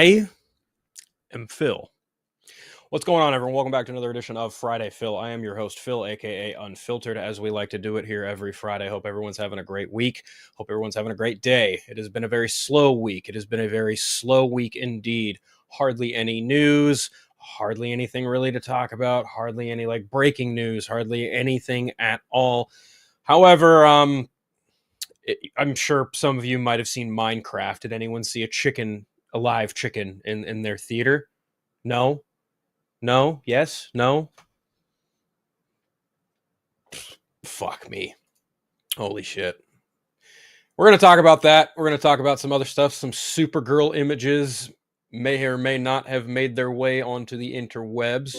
I am Phil. What's going on, everyone? Welcome back to another edition of Friday Phil. I am your host, Phil, aka Unfiltered, as we like to do it here every Friday. Hope everyone's having a great week. Hope everyone's having a great day. It has been a very slow week. It has been a very slow week indeed. Hardly any news, hardly anything really to talk about, hardly any breaking news, hardly anything at all. However, I'm sure some of you might have seen Minecraft. Did anyone see a live chicken in their theater? No? No? Yes? No? Fuck me. Holy shit. We're going to talk about that. We're going to talk about some other stuff. Some Supergirl images may or may not have made their way onto the interwebs.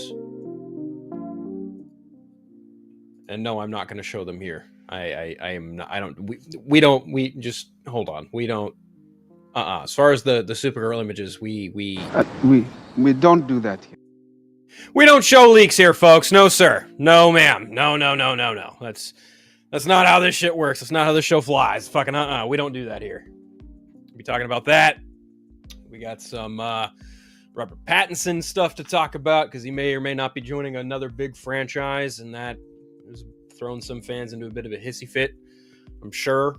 And no, I'm not going to show them here. I am not. I don't. We don't. We just hold on. We don't. As far as the Supergirl images, we don't do that here. We don't show leaks here, folks. No, sir. No, ma'am. No. That's not how this shit works. That's not how this show flies. Fucking We don't do that here. We'll be talking about that. We got some Robert Pattinson stuff to talk about because he may or may not be joining another big franchise, and that has thrown some fans into a bit of a hissy fit, I'm sure.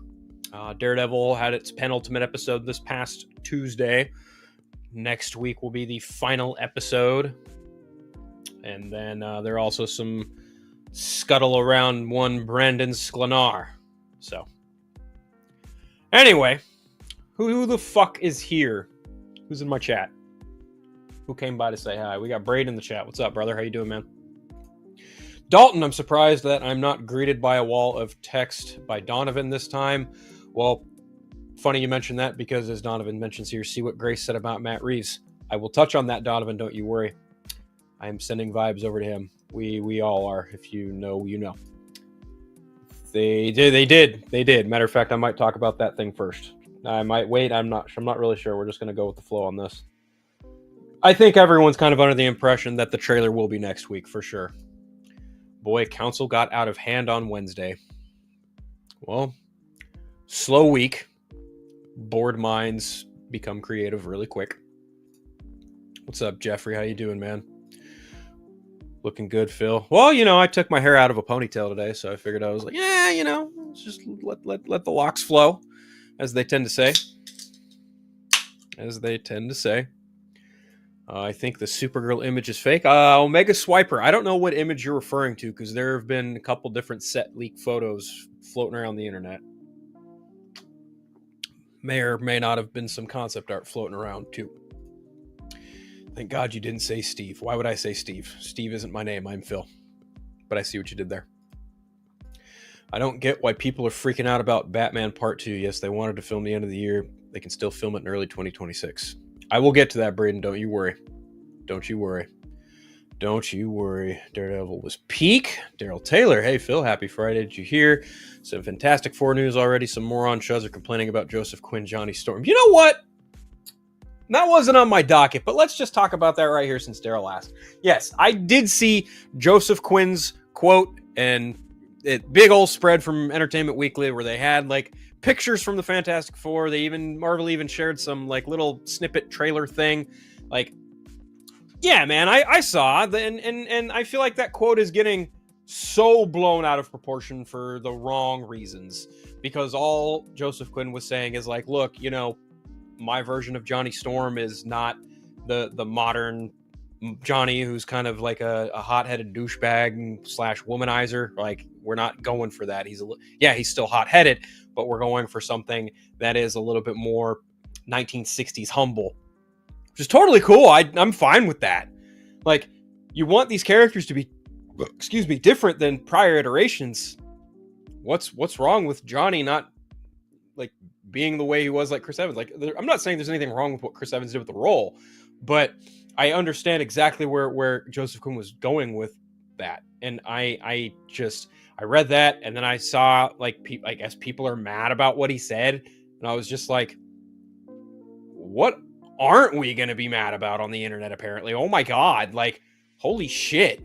Daredevil had its penultimate episode this past Tuesday. Next week will be the final episode. And then there are also some scuttle around one Brandon Sklenar. So, anyway, who the fuck is here? Who's in my chat? Who came by to say hi? We got Braid in the chat. What's up, brother? How you doing, man? Dalton, I'm surprised that I'm not greeted by a wall of text by Donovan this time. Well, funny you mention that because as Donovan mentions here, see what Grace said about Matt Reeves. I will touch on that, Donovan. Don't you worry. I am sending vibes over to him. We all are. If you know, you know. They did. Matter of fact, I might talk about that thing first. I might wait. I'm not really sure. We're just going to go with the flow on this. I think everyone's kind of under the impression that the trailer will be next week for sure. Boy, council got out of hand on Wednesday. Well, slow week. Bored minds become creative really quick. What's up, Jeffrey? How you doing, man? Looking good, Phil. Well, I took my hair out of a ponytail today, so I figured I was like, let's just let the locks flow, as they tend to say. I think the Supergirl image is fake. Omega Swiper. I don't know what image you're referring to, because there have been a couple different set leak photos floating around the internet. May or may not have been some concept art floating around, too. Thank God you didn't say Steve. Why would I say Steve? Steve isn't my name. I'm Phil. But I see what you did there. I don't get why people are freaking out about Batman Part 2. Yes, they wanted to film the end of the year. They can still film it in early 2026. I will get to that, Braden. Don't you worry. Daredevil was peak. Daryl Taylor. Hey, Phil. Happy Friday. Did you hear? Some Fantastic Four news already. Some moron shows are complaining about Joseph Quinn, Johnny Storm. You know what? That wasn't on my docket, but let's just talk about that right here since Daryl asked. Yes, I did see Joseph Quinn's quote and big old spread from Entertainment Weekly where they had pictures from the Fantastic Four. Marvel even shared some little snippet trailer thing. Yeah, man, I saw and I feel like that quote is getting so blown out of proportion for the wrong reasons, because all Joseph Quinn was saying is look, my version of Johnny Storm is not the modern Johnny who's kind of like a hot-headed douchebag / womanizer. We're not going for that. He's still hot-headed, but we're going for something that is a little bit more 1960s humble, which is totally cool. I'm fine with that. You want these characters to be, different than prior iterations. What's wrong with Johnny not being the way he was like Chris Evans? I'm not saying there's anything wrong with what Chris Evans did with the role, but I understand exactly where Joseph Quinn was going with that. And I read that, and then I saw I guess people are mad about what he said, and I was just like, what aren't we going to be mad about on the internet? Apparently, oh my God, holy shit.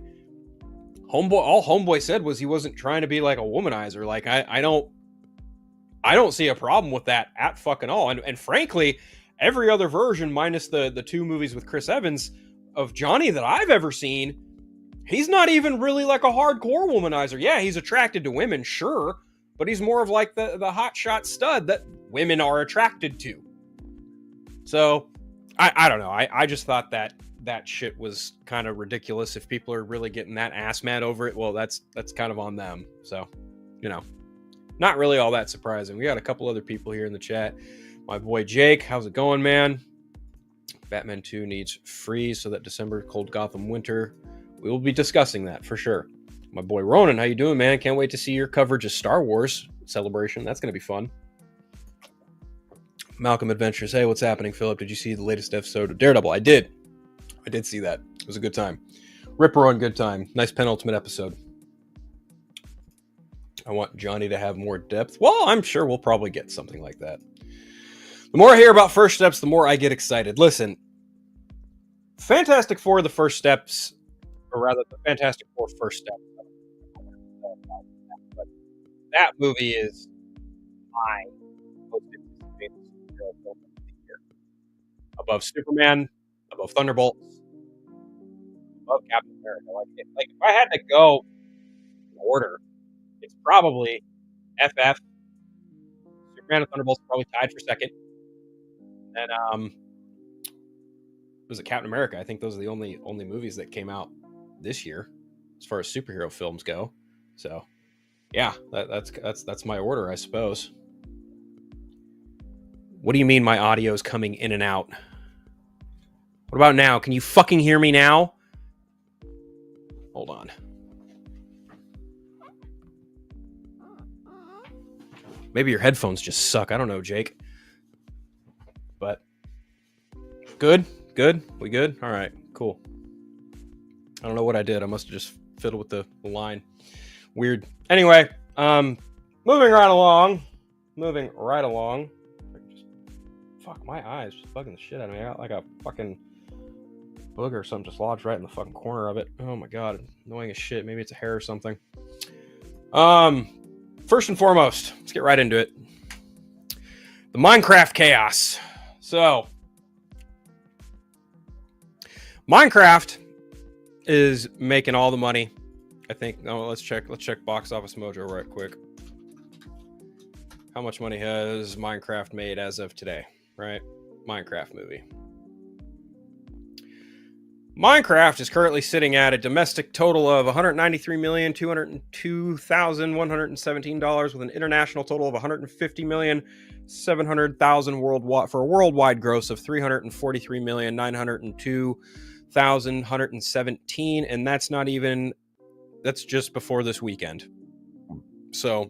All Homeboy said was he wasn't trying to be a womanizer. I don't see a problem with that at fucking all. And frankly, every other version, minus the two movies with Chris Evans of Johnny that I've ever seen, he's not even really like a hardcore womanizer. Yeah, he's attracted to women, sure, but he's more of like the hotshot stud that women are attracted to. So, I don't know. I just thought that shit was kind of ridiculous. If people are really getting that ass mad over it, well, that's kind of on them. So, not really all that surprising. We got a couple other people here in the chat. My boy Jake, how's it going, man? Batman 2 needs freeze so that December cold Gotham winter. We will be discussing that for sure. My boy Ronan, how you doing, man? Can't wait to see your coverage of Star Wars Celebration. That's going to be fun. Malcolm Adventures. Hey, what's happening, Philip? Did you see the latest episode of Daredevil? I did see that. It was a good time. Ripper on good time. Nice penultimate episode. I want Johnny to have more depth. Well, I'm sure we'll probably get something like that. The more I hear about First Steps, the more I get excited. Listen, Fantastic Four, the First Steps, or rather, the Fantastic Four First Steps. But that movie is my most anticipated superhero film of the year. Above Superman, above Thunderbolts, above Captain America. Like if I had to go in order, it's probably FF, Superman and Thunderbolts probably tied for second. And was it Captain America? I think those are the only movies that came out this year as far as superhero films go. So yeah, that's my order, I suppose. What do you mean my audio is coming in and out? What about now? Can you fucking hear me now? Hold on. Maybe your headphones just suck. I don't know, Jake. But good? We good? All right, cool. I don't know what I did. I must have just fiddled with the line. Weird. Anyway, moving right along. Fuck, my eyes just bugging the shit out of me. I got like a fucking booger or something just lodged right in the fucking corner of it. Oh my god, annoying as shit. Maybe it's a hair or something. First and foremost, let's get right into it. The Minecraft chaos. So, Minecraft is making all the money. I think. No, let's check Box Office Mojo right quick. How much money has Minecraft made as of today? Right, Minecraft movie. Minecraft is currently sitting at a domestic total of $193,202,117 with an international total of $150,700,000 worldwide for a worldwide gross of $343,902,117, and that's just before this weekend. So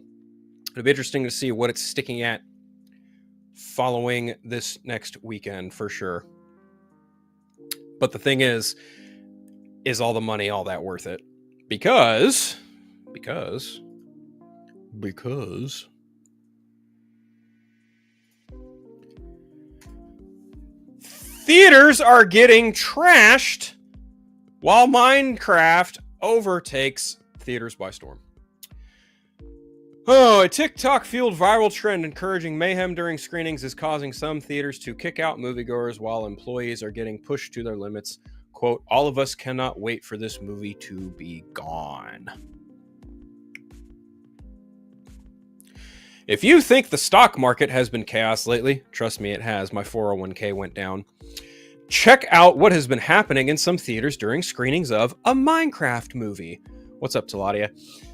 it'll be interesting to see what it's sticking at following this next weekend for sure. But the thing is all the money all that worth it? Because theaters are getting trashed while Minecraft overtakes theaters by storm. Oh, a TikTok-fueled viral trend encouraging mayhem during screenings is causing some theaters to kick out moviegoers while employees are getting pushed to their limits. Quote, all of us cannot wait for this movie to be gone. If you think the stock market has been chaos lately, trust me, it has. My 401k went down. Check out what has been happening in some theaters during screenings of a Minecraft movie. What's up, Taladia?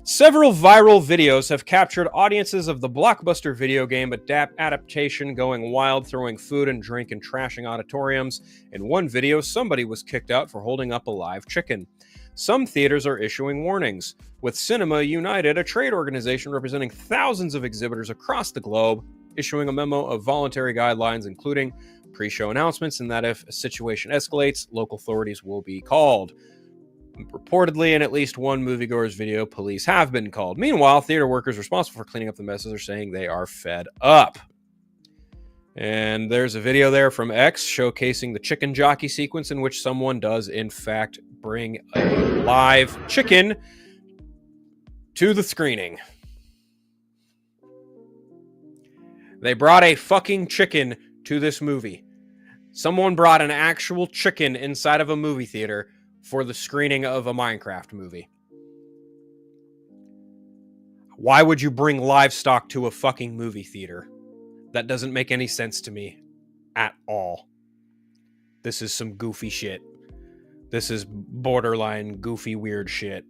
Several viral videos have captured audiences of the blockbuster video game adaptation going wild, throwing food and drink and trashing auditoriums. In one video, somebody was kicked out for holding up a live chicken. Some theaters are issuing warnings, with Cinema United, a trade organization representing thousands of exhibitors across the globe, issuing a memo of voluntary guidelines, including pre-show announcements, and that if a situation escalates, local authorities will be called. Reportedly, in at least one moviegoer's video, police have been called. Meanwhile, theater workers responsible for cleaning up the messes are saying they are fed up. And there's a video there from X showcasing the chicken jockey sequence in which someone does, in fact, bring a live chicken to the screening. They brought a fucking chicken to this movie. Someone brought an actual chicken inside of a movie theater for the screening of a Minecraft movie. Why would you bring livestock to a fucking movie theater? That doesn't make any sense to me at all. This is some goofy shit. This is borderline goofy weird shit.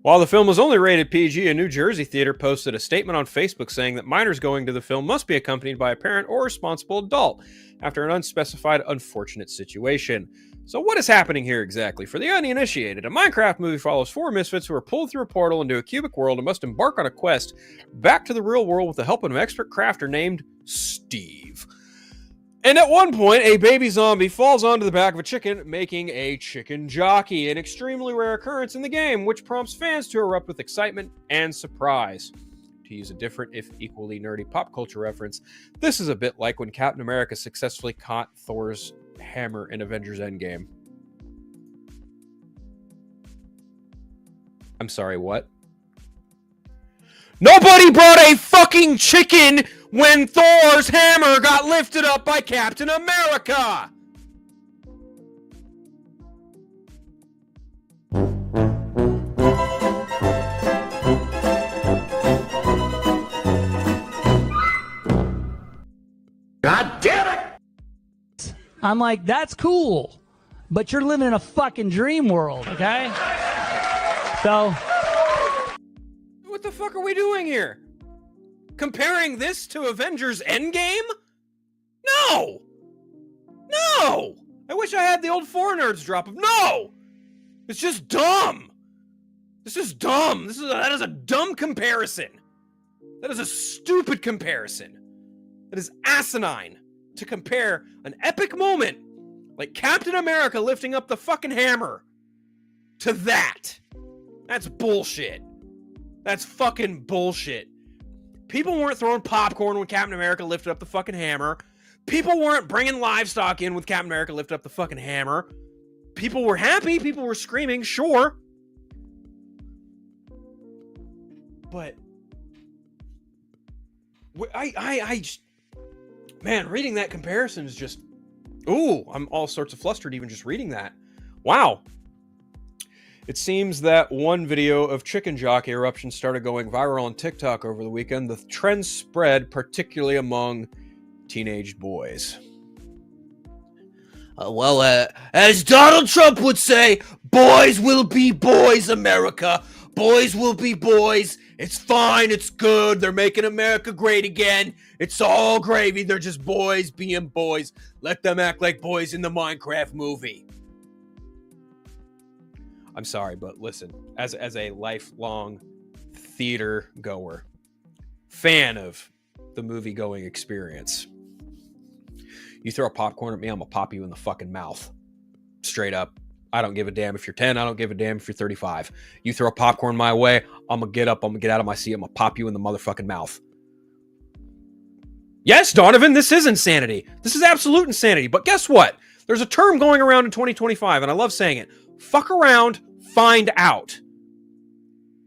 While the film was only rated PG, a New Jersey theater posted a statement on Facebook saying that minors going to the film must be accompanied by a parent or responsible adult after an unspecified unfortunate situation. So what is happening here exactly? For the uninitiated, a Minecraft movie follows 4 misfits who are pulled through a portal into a cubic world and must embark on a quest back to the real world with the help of an expert crafter named Steve. And at one point, a baby zombie falls onto the back of a chicken, making a chicken jockey, an extremely rare occurrence in the game, which prompts fans to erupt with excitement and surprise. To use a different, if equally nerdy pop culture reference, this is a bit like when Captain America successfully caught Thor's hammer in Avengers Endgame. I'm sorry, what? Nobody brought a fucking chicken when Thor's hammer got lifted up by Captain America! God damn it! I'm like, that's cool, but you're living in a fucking dream world, okay? So... What the fuck are we doing here? Comparing this to Avengers Endgame? No! No! I wish I had the old 4Nerds drop of no! It's just dumb! This is dumb. That is a dumb comparison. That is a stupid comparison. That is asinine to compare an epic moment like Captain America lifting up the fucking hammer to that. That's bullshit. That's fucking bullshit. People weren't throwing popcorn when Captain America lifted up the fucking hammer. People weren't bringing livestock in with Captain America lifted up the fucking hammer. People were happy. People were screaming, sure. But I just, man, reading that comparison is just, ooh, I'm all sorts of flustered even just reading that. Wow. It seems that one video of chicken jockey eruptions started going viral on TikTok over the weekend. The trend spread particularly among teenage boys. As Donald Trump would say, boys will be boys, America. Boys will be boys. It's fine. It's good. They're making America great again. It's all gravy. They're just boys being boys. Let them act like boys in the Minecraft movie. I'm sorry, but listen, as a lifelong theater goer, fan of the movie going experience, you throw popcorn at me, I'm gonna pop you in the fucking mouth. Straight up. I don't give a damn if you're 10, I don't give a damn if you're 35. You throw popcorn my way, I'm gonna get up, I'm gonna get out of my seat, I'm gonna pop you in the motherfucking mouth. Yes, Donovan, this is insanity. This is absolute insanity. But guess what? There's a term going around in 2025, and I love saying it. Fuck around, find out.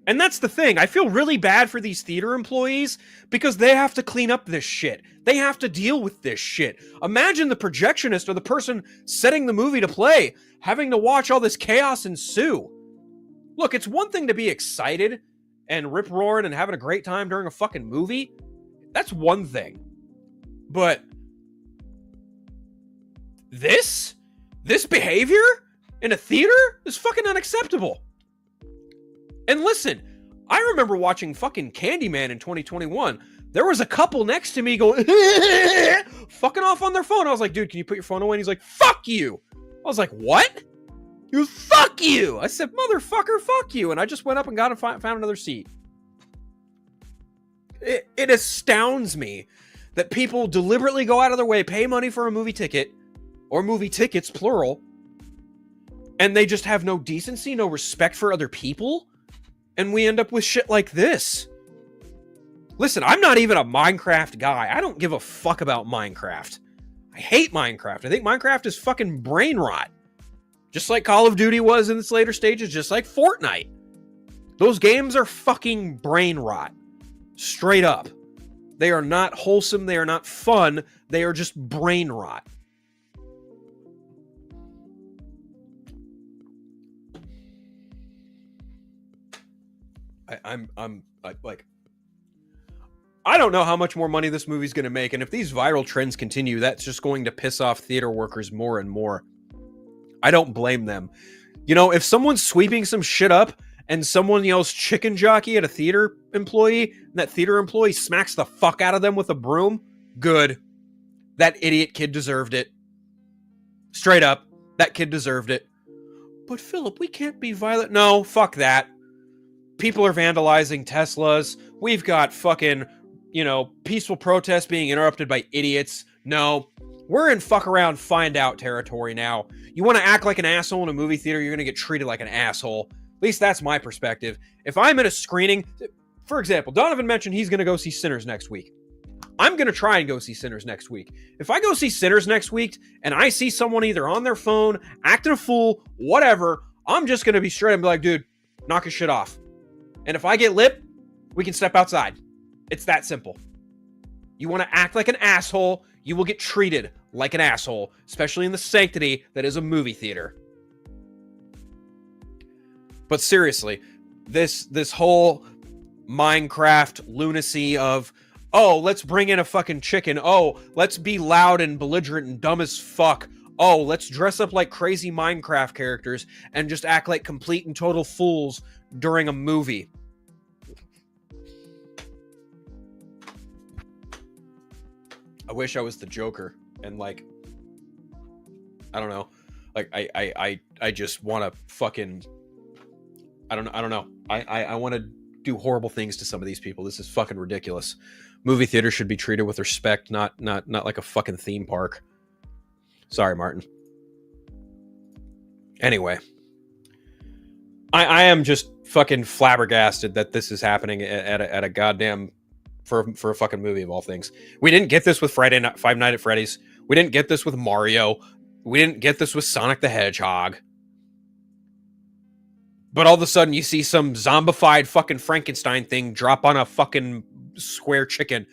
And that's the thing. I feel really bad for these theater employees because they have to clean up this shit. They have to deal with this shit. Imagine the projectionist or the person setting the movie to play having to watch all this chaos ensue. Look, it's one thing to be excited and rip-roaring and having a great time during a fucking movie. That's one thing. But this behavior in a theater is fucking unacceptable. And listen, I remember watching fucking Candyman in 2021. There was a couple next to me going, fucking off on their phone. I was like, dude, can you put your phone away? And he's like, fuck you. I was like, what? You fuck you. I said, motherfucker, fuck you. And I just went up and got and found another seat. It astounds me that people deliberately go out of their way, pay money for a movie ticket, or movie tickets, plural, and they just have no decency, no respect for other people, and we end up with shit like this. Listen, I'm not even a Minecraft guy. I don't give a fuck about Minecraft. I hate Minecraft. I think Minecraft is fucking brain rot. Just like Call of Duty was in its later stages, just like Fortnite. Those games are fucking brain rot. Straight up. They are not wholesome. They are not fun. They are just brain rot. like, I don't know how much more money this movie's going to make, and if these viral trends continue, that's just going to piss off theater workers more and more. I don't blame them. You know, if someone's sweeping some shit up and someone yells chicken jockey at a theater employee, and that theater employee smacks the fuck out of them with a broom, good. That idiot kid deserved it. Straight up, that kid deserved it. But Philip, we can't be violent. No, fuck that. People are vandalizing Teslas. We've got fucking, peaceful protests being interrupted by idiots. No, we're in fuck around, find out territory now. You want to act like an asshole in a movie theater, you're going to get treated like an asshole. At least that's my perspective. If I'm in a screening, for example, Donovan mentioned he's going to go see Sinners next week. I'm going to try and go see Sinners next week. If I go see Sinners next week and I see someone either on their phone, acting a fool, whatever, I'm just going to be straight and be like, dude, knock his shit off. And if I get lip, we can step outside. It's that simple. You want to act like an asshole, you will get treated like an asshole, especially in the sanctity that is a movie theater. But seriously, this whole Minecraft lunacy of, oh, let's bring in a fucking chicken. Oh, let's be loud and belligerent and dumb as fuck. Oh, let's dress up like crazy Minecraft characters and just act like complete and total fools during a movie. I wish I was the Joker and like, I don't know. Like I just want to fucking, I don't know. I want to do horrible things to some of these people. This is fucking ridiculous. Movie theater should be treated with respect, not like a fucking theme park. Sorry, Martin. Anyway, I am just fucking flabbergasted that this is happening at a goddamn for a fucking movie of all things. We didn't get this with Five Nights at Freddy's. We didn't get this with Mario. We didn't get this with Sonic the Hedgehog. But all of a sudden you see some zombified fucking Frankenstein thing drop on a fucking square chicken.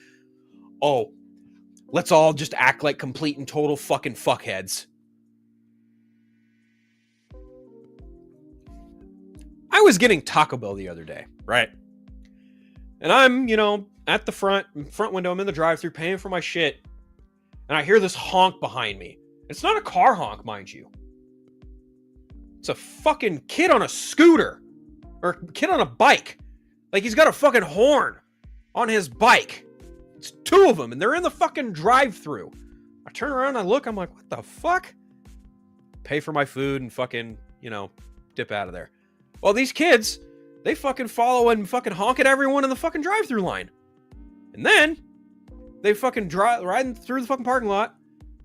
Oh, let's all just act like complete and total fucking fuckheads. I was getting Taco Bell the other day, right? And I'm, at the front window, I'm in the drive-thru paying for my shit. And I hear this honk behind me. It's not a car honk, mind you. It's a fucking kid on a scooter. Or a kid on a bike. Like he's got a fucking horn on his bike. It's two of them, and they're in the fucking drive-thru. I turn around, I look, I'm like, what the fuck? Pay for my food and fucking, dip out of there. Well, these kids, they fucking follow and fucking honk at everyone in the fucking drive-thru line. And then they fucking riding through the fucking parking lot,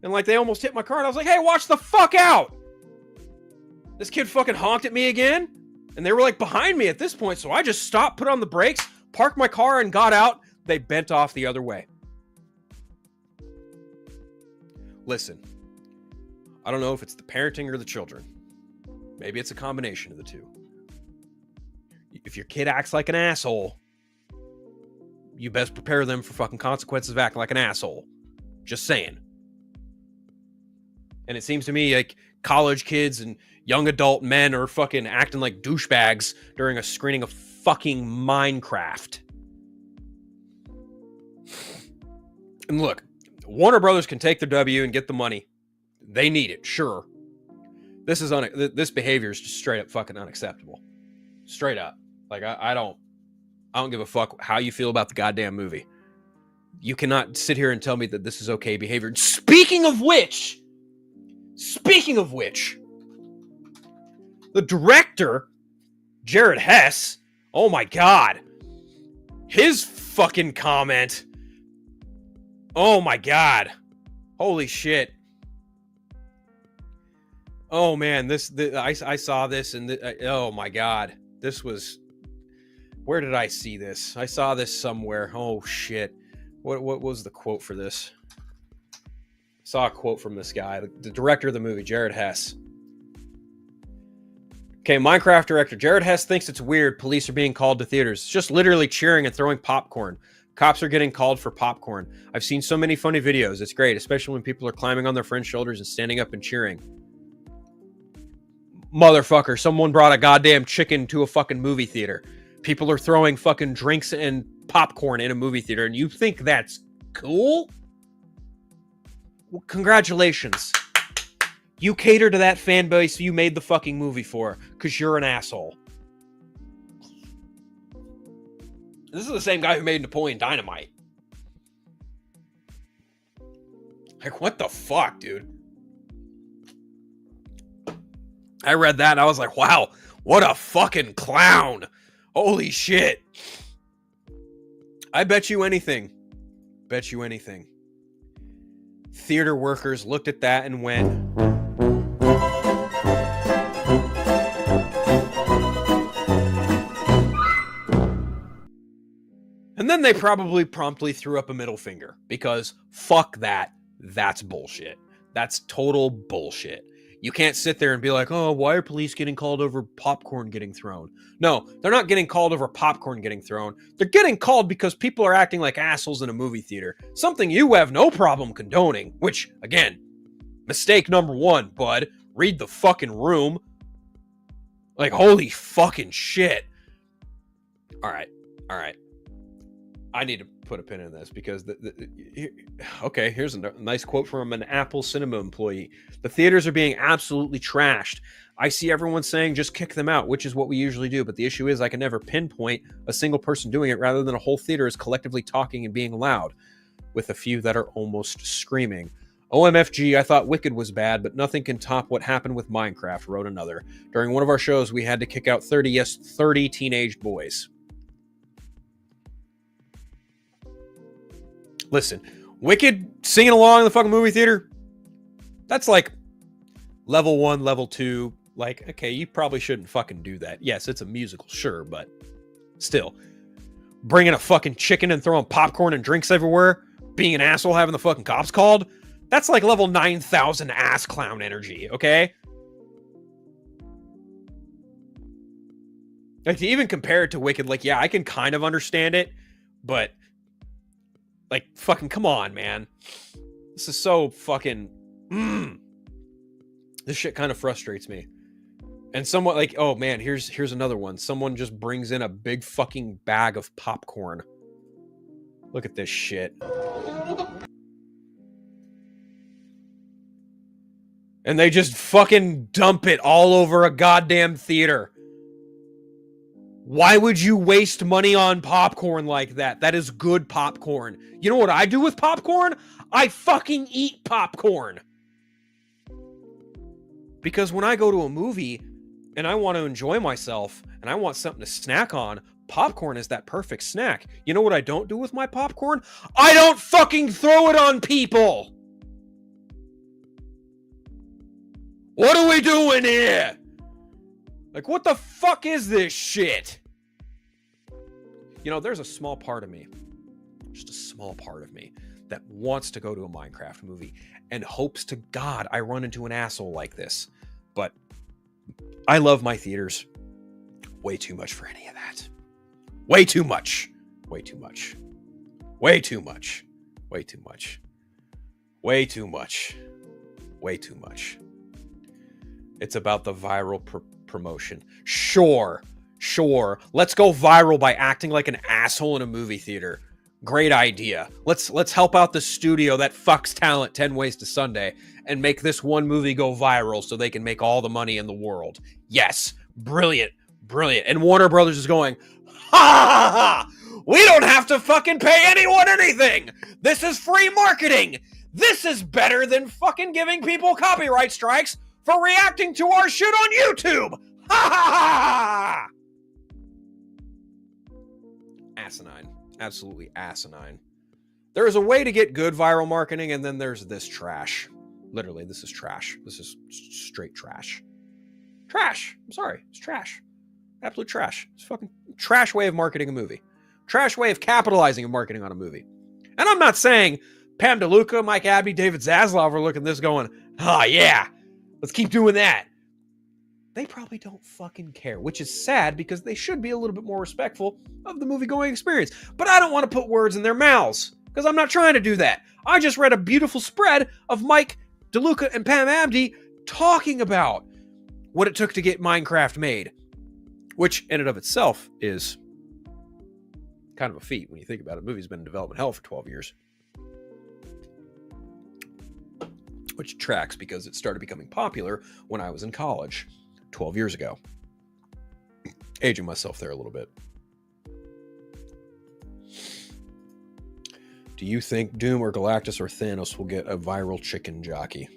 and like they almost hit my car, and I was like, hey, watch the fuck out! This kid fucking honked at me again, and they were like behind me at this point, so I just stopped, put on the brakes, parked my car, and got out. They bent off the other way. Listen, I don't know if it's the parenting or the children. Maybe it's a combination of the two. If your kid acts like an asshole, you best prepare them for fucking consequences of acting like an asshole. Just saying. And it seems to me like college kids and young adult men are fucking acting like douchebags during a screening of fucking Minecraft. And look, Warner Brothers can take the W and get the money. They need it, sure. This behavior is just straight up fucking unacceptable. Straight up. Like I don't give a fuck how you feel about the goddamn movie. You cannot sit here and tell me that this is okay behavior. Speaking of which, the director, Jared Hess, oh my God, his fucking comment. Oh my God. Holy shit. Oh man, I saw this and oh my God. This was, where did I see this? I saw this somewhere. Oh shit. What was the quote for this? I saw a quote from this guy, the director of the movie, Jared Hess. Okay, Minecraft director Jared Hess thinks it's weird police are being called to theaters. It's just literally cheering and throwing popcorn. Cops are getting called for popcorn. I've seen so many funny videos. It's great, especially when people are climbing on their friends' shoulders and standing up and cheering. Motherfucker, someone brought a goddamn chicken to a fucking movie theater. People are throwing fucking drinks and popcorn in a movie theater, and you think that's cool? Well, congratulations. You cater to that fan base you made the fucking movie for, because you're an asshole. This is the same guy who made Napoleon Dynamite. Like, what the fuck, dude? I read that and I was like, wow, what a fucking clown. Holy shit. I bet you anything. Bet you anything. Theater workers looked at that and went, and then they probably promptly threw up a middle finger, because fuck that. That's bullshit. That's total bullshit. You can't sit there and be like, oh, why are police getting called over popcorn getting thrown? No, they're not getting called over popcorn getting thrown. They're getting called because people are acting like assholes in a movie theater. Something you have no problem condoning, which, again, mistake number one, bud. Read the fucking room. Like, holy fucking shit. All right. I need to put a pin in this because okay, here's a nice quote from an Apple Cinema employee. The theaters are being absolutely trashed. I see everyone saying just kick them out, which is what we usually do, but the issue is I can never pinpoint a single person doing it rather than a whole theater is collectively talking and being loud, with a few that are almost screaming. OMFG, I thought Wicked was bad, but nothing can top what happened with Minecraft, wrote another. During one of our shows, we had to kick out 30 teenage boys. Listen, Wicked singing along in the fucking movie theater, that's like level 1, level 2. Like, okay, you probably shouldn't fucking do that. Yes, it's a musical, sure, but still. Bringing a fucking chicken and throwing popcorn and drinks everywhere, being an asshole having the fucking cops called, that's like level 9,000 ass clown energy, okay? Like, to even compare it to Wicked, like, yeah, I can kind of understand it, but like, fucking come on, man. This is so fucking... This shit kind of frustrates me. And somewhat like, oh man, here's another one. Someone just brings in a big fucking bag of popcorn. Look at this shit. And they just fucking dump it all over a goddamn theater. Why would you waste money on popcorn like that? That is good popcorn. You know what I do with popcorn? I fucking eat popcorn. Because when I go to a movie and I want to enjoy myself and I want something to snack on, popcorn is that perfect snack. You know what I don't do with my popcorn? I don't fucking throw it on people. What are we doing here? Like, what the fuck is this shit? You know, there's a small part of me, just a small part of me, that wants to go to a Minecraft movie and hopes to God I run into an asshole like this. But I love my theaters way too much for any of that. Way too much. Way too much. Way too much. Way too much. Way too much. Way too much. It's about the viral promotion. Sure. Let's go viral by acting like an asshole in a movie theater. Great idea. Let's help out the studio that fucks talent 10 ways to Sunday and make this one movie go viral so they can make all the money in the world. Yes. Brilliant. And Warner Brothers is going, ha ha ha! We don't have to fucking pay anyone anything! This is free marketing! This is better than fucking giving people copyright strikes for reacting to our shit on YouTube! Ha ha ha! Asinine. Absolutely asinine. There is a way to get good viral marketing, and then there's this trash. Literally, this is trash. This is straight trash. Trash! I'm sorry. It's trash. Absolute trash. It's fucking trash way of marketing a movie. Trash way of capitalizing and marketing on a movie. And I'm not saying Pam DeLuca, Mike Abbey, David Zaslav are looking at this going, oh yeah, let's keep doing that. They probably don't fucking care, which is sad because they should be a little bit more respectful of the movie-going experience. But I don't want to put words in their mouths because I'm not trying to do that. I just read a beautiful spread of Mike DeLuca and Pam Abdi talking about what it took to get Minecraft made, which in and of itself is Kind of a feat when you think about it. The movie's been in development hell for 12 years. Which tracks because it started becoming popular when I was in college 12 years ago. Aging myself there a little bit. Do you think Doom or Galactus or Thanos will get a viral chicken jockey?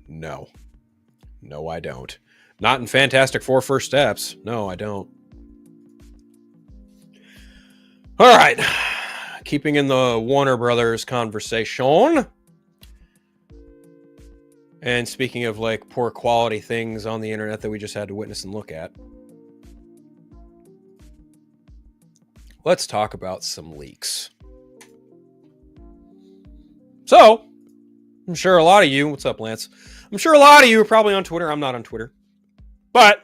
No. No, I don't. Not in Fantastic Four First Steps. No, I don't. All right. Keeping in the Warner Brothers conversation. And speaking of like poor quality things on the internet that we just had to witness and look at. Let's talk about some leaks. So, I'm sure a lot of you, what's up, Lance? I'm sure a lot of you are probably on Twitter. I'm not on Twitter. But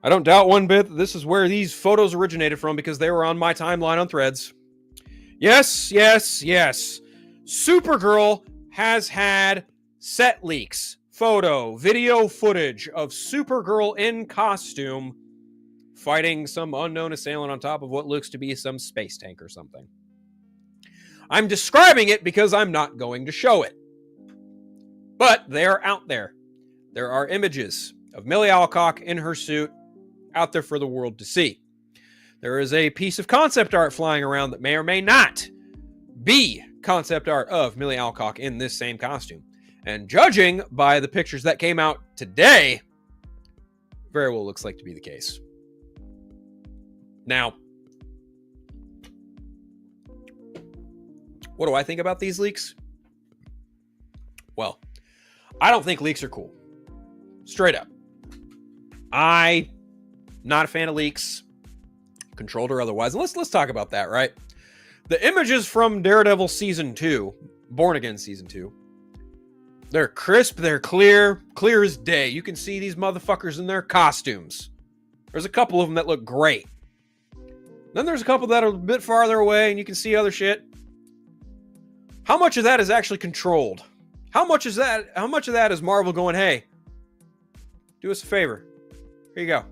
I don't doubt one bit that this is where these photos originated from because they were on my timeline on Threads. Yes. Supergirl has had set leaks, photo, video footage of Supergirl in costume fighting some unknown assailant on top of what looks to be some space tank or something. I'm describing it because I'm not going to show it. But they are out there. There are images of Millie Alcock in her suit out there for the world to see. There is a piece of concept art flying around that may or may not be concept art of Millie Alcock in this same costume. And judging by the pictures that came out today, very well looks like to be the case. Now, what do I think about these leaks? Well, I don't think leaks are cool. Straight up. I'm not a fan of leaks, controlled or otherwise. And let's talk about that, right? The images from Daredevil Season 2, Born Again Season 2, they're crisp, they're clear as day. You can see these motherfuckers in their costumes. There's a couple of them that look great. Then there's a couple that are a bit farther away and you can see other shit. How much of that is actually controlled? How much of that is Marvel going, hey, do us a favor. Here you go.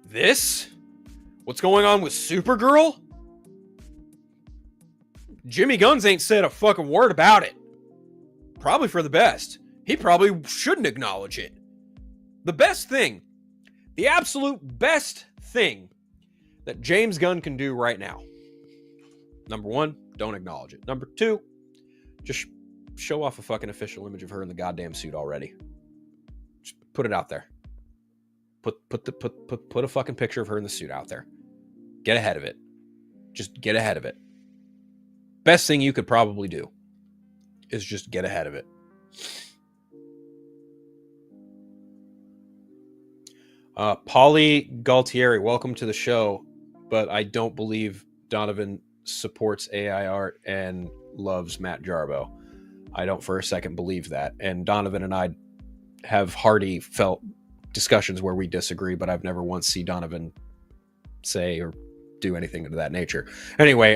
This? What's going on with Supergirl? Jimmy Guns ain't said a fucking word about it. Probably for the best. He probably shouldn't acknowledge it. The best thing, the absolute best thing that James Gunn can do right now. Number one, don't acknowledge it. Number two, just show off a fucking official image of her in the goddamn suit already. Just put it out there. Put a fucking picture of her in the suit out there. Get ahead of it. Just get ahead of it. Best thing you could probably do is just get ahead of it. Polly Galtieri, welcome to the show, but I don't believe Donovan supports AI art and loves Matt Jarbo. I don't for a second believe that. And Donovan and I have hearty-felt discussions where we disagree, but I've never once seen Donovan say or do anything of that nature. Anyway,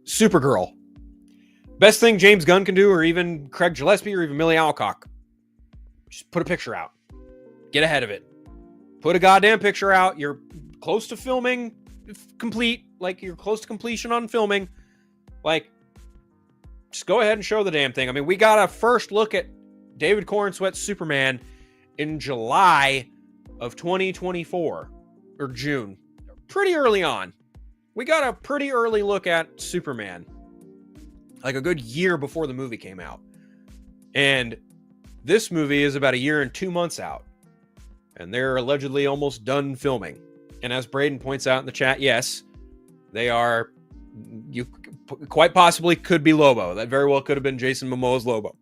Supergirl. Best thing James Gunn can do, or even Craig Gillespie, or even Millie Alcock. Just put a picture out. Get ahead of it. Put a goddamn picture out. You're close to filming complete. Like, you're close to completion on filming. Like, just go ahead and show the damn thing. I mean, we got a first look at David Corenswet's Superman in July of 2024. Or June. Pretty early on. We got a pretty early look at Superman. Like a good year before the movie came out. And this movie is about a year and 2 months out. And they're allegedly almost done filming. And as Braden points out in the chat, yes, they are. You quite possibly could be Lobo. That very well could have been Jason Momoa's Lobo.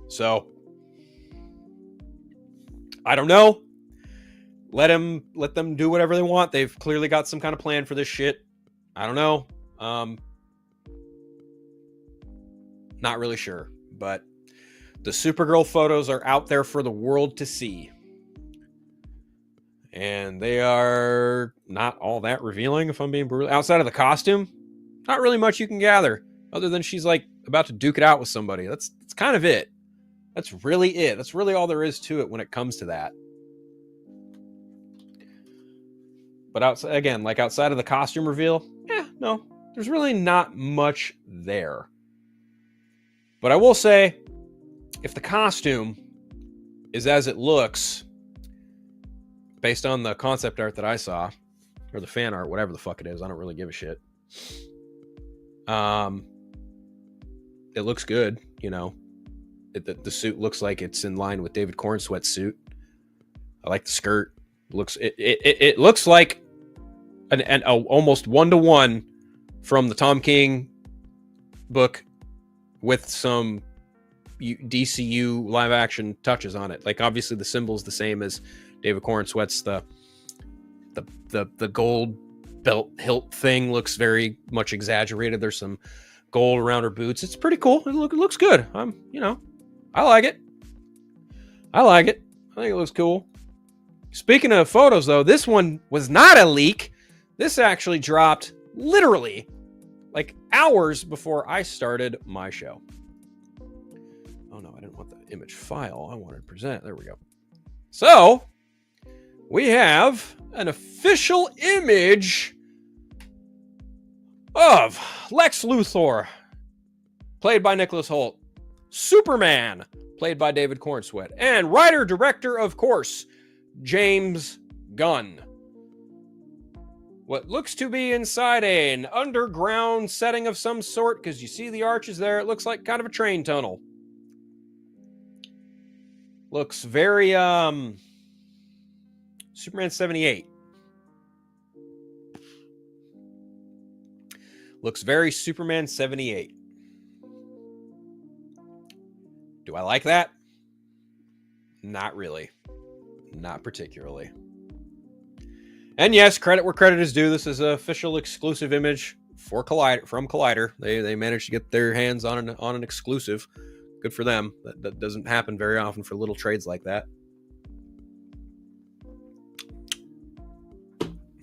So, I don't know. Let them do whatever they want. They've clearly got some kind of plan for this shit. I don't know. Not really sure, but the Supergirl photos are out there for the world to see. And they are not all that revealing, if I'm being brutal. Outside of the costume, not really much you can gather, other than she's like about to duke it out with somebody. That's kind of it. That's really it. That's really all there is to it when it comes to that. But outside of the costume reveal, no, there's really not much there. But I will say, if the costume is as it looks, based on the concept art that I saw, or the fan art, whatever the fuck it is, I don't really give a shit. It looks good, you know. The suit looks like it's in line with David Cornsweat's suit. I like the skirt. It looks like an almost 1-to-1 from the Tom King book with some DCU live action touches on it. Like, obviously the symbol's the same as David Cornsweat's. The gold belt hilt thing looks very much exaggerated. There's some gold around her boots. It's pretty cool. It looks good. I like it. I think it looks cool. Speaking of photos, though, this one was not a leak. This actually dropped literally like hours before I started my show. Oh no, I didn't want the image file. I wanted to present. There we go. So we have an official image of Lex Luthor, played by Nicholas Hoult, Superman, played by David Cornsweat, and writer-director, of course, James Gunn. What looks to be inside an underground setting of some sort, because you see the arches there. It looks like kind of a train tunnel. Looks very, Superman 78. Looks very Superman 78. Do I like that? Not really. Not particularly. And yes, credit where credit is due. This is an official exclusive image from Collider. They managed to get their hands on an exclusive. Good for them. That doesn't happen very often for little trades like that.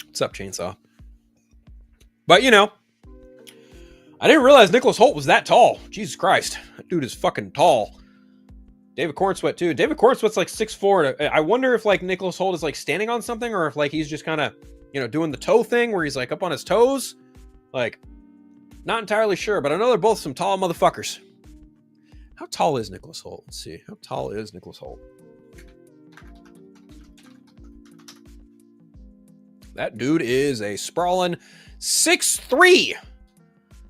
What's up, Chainsaw? But, you know, I didn't realize Nicholas Hoult was that tall. Jesus Christ. That dude is fucking tall. David Cornsweat, too. David Cornsweat's like 6'4". I wonder if, like, Nicholas Hoult is, like, standing on something, or if, like, he's just kind of, you know, doing the toe thing where he's, like, up on his toes. Like, not entirely sure, but I know they're both some tall motherfuckers. How tall is Nicholas Hoult? Let's see. How tall is Nicholas Hoult? That dude is a sprawling 6'3".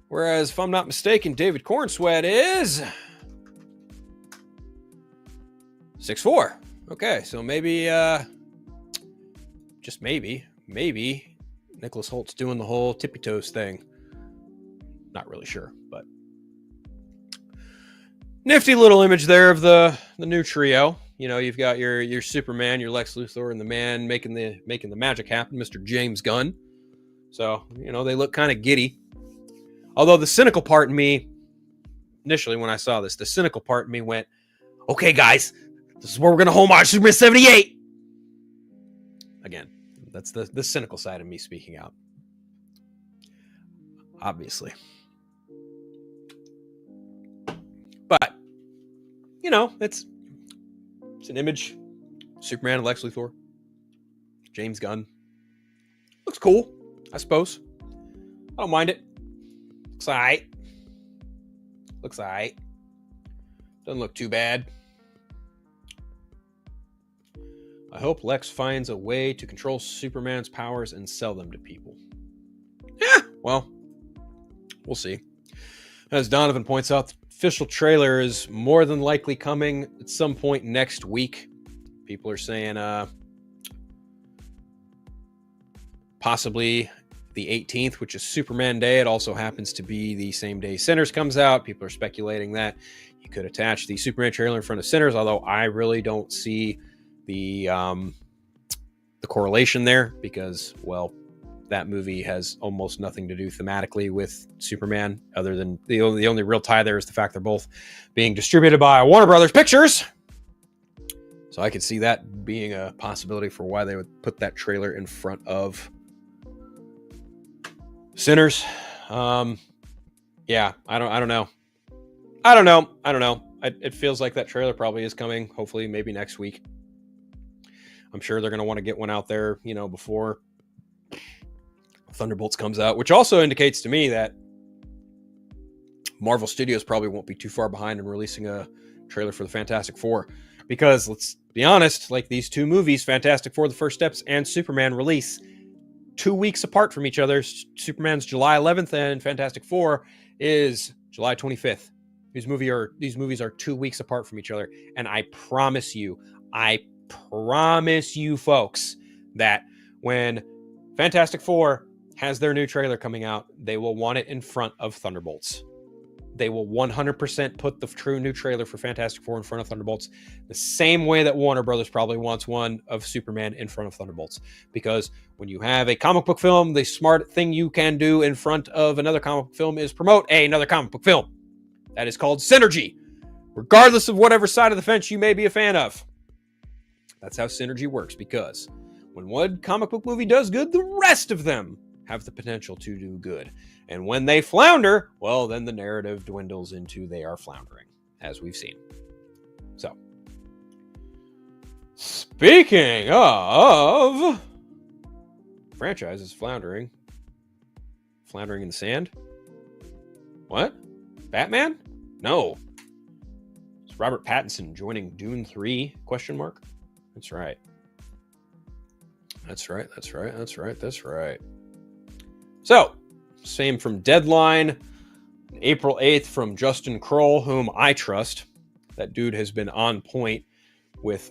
Whereas, if I'm not mistaken, David Cornsweat is 6'4". Okay, so maybe, just maybe Nicholas Hoult's doing the whole tippy toes thing. Not really sure, but nifty little image there of the new trio. You know, you've got your Superman, your Lex Luthor, and the man making the magic happen, Mr. James Gunn. So, you know, they look kind of giddy. Although the cynical part in me, initially when I saw this, the cynical part in me went, okay, guys, this is where we're going to homage Superman 78. Again, that's the cynical side of me speaking out. Obviously. But, you know, it's an image. Superman and Lex Luthor. James Gunn. Looks cool, I suppose. I don't mind it. Looks alright. Looks alright. Doesn't look too bad. I hope Lex finds a way to control Superman's powers and sell them to people. Yeah, well, we'll see. As Donovan points out, the official trailer is more than likely coming at some point next week. People are saying possibly the 18th, which is Superman Day. It also happens to be the same day Sinners comes out. People are speculating that you could attach the Superman trailer in front of Sinners, although I really don't see the correlation there because, well, that movie has almost nothing to do thematically with Superman, other than the only real tie there is the fact they're both being distributed by Warner Brothers Pictures. So I could see that being a possibility for why they would put that trailer in front of Sinners. Yeah, I don't know. It feels like that trailer probably is coming. Hopefully, maybe next week. I'm sure they're going to want to get one out there, you know, before Thunderbolts comes out, which also indicates to me that Marvel Studios probably won't be too far behind in releasing a trailer for the Fantastic Four. Because let's be honest, like these two movies, Fantastic Four, The First Steps, and Superman release 2 weeks apart from each other. Superman's July 11th and Fantastic Four is July 25th. These movies are 2 weeks apart from each other. And I promise you folks, that when Fantastic Four has their new trailer coming out, they will want it in front of Thunderbolts. They will 100% put the true new trailer for Fantastic Four in front of Thunderbolts, the same way that Warner Brothers probably wants one of Superman in front of Thunderbolts. Because when you have a comic book film, the smart thing you can do in front of another comic book film is promote another comic book film. That is called synergy, regardless of whatever side of the fence you may be a fan of. That's how synergy works, because when one comic book movie does good, the rest of them have the potential to do good. And when they flounder, well, then the narrative dwindles into they are floundering, as we've seen. So, speaking of franchises floundering in the sand. What? Batman? No. It's Robert Pattinson joining Dune 3? Question mark? That's right. That's right. So, same from Deadline. April 8th from Justin Kroll, whom I trust. That dude has been on point with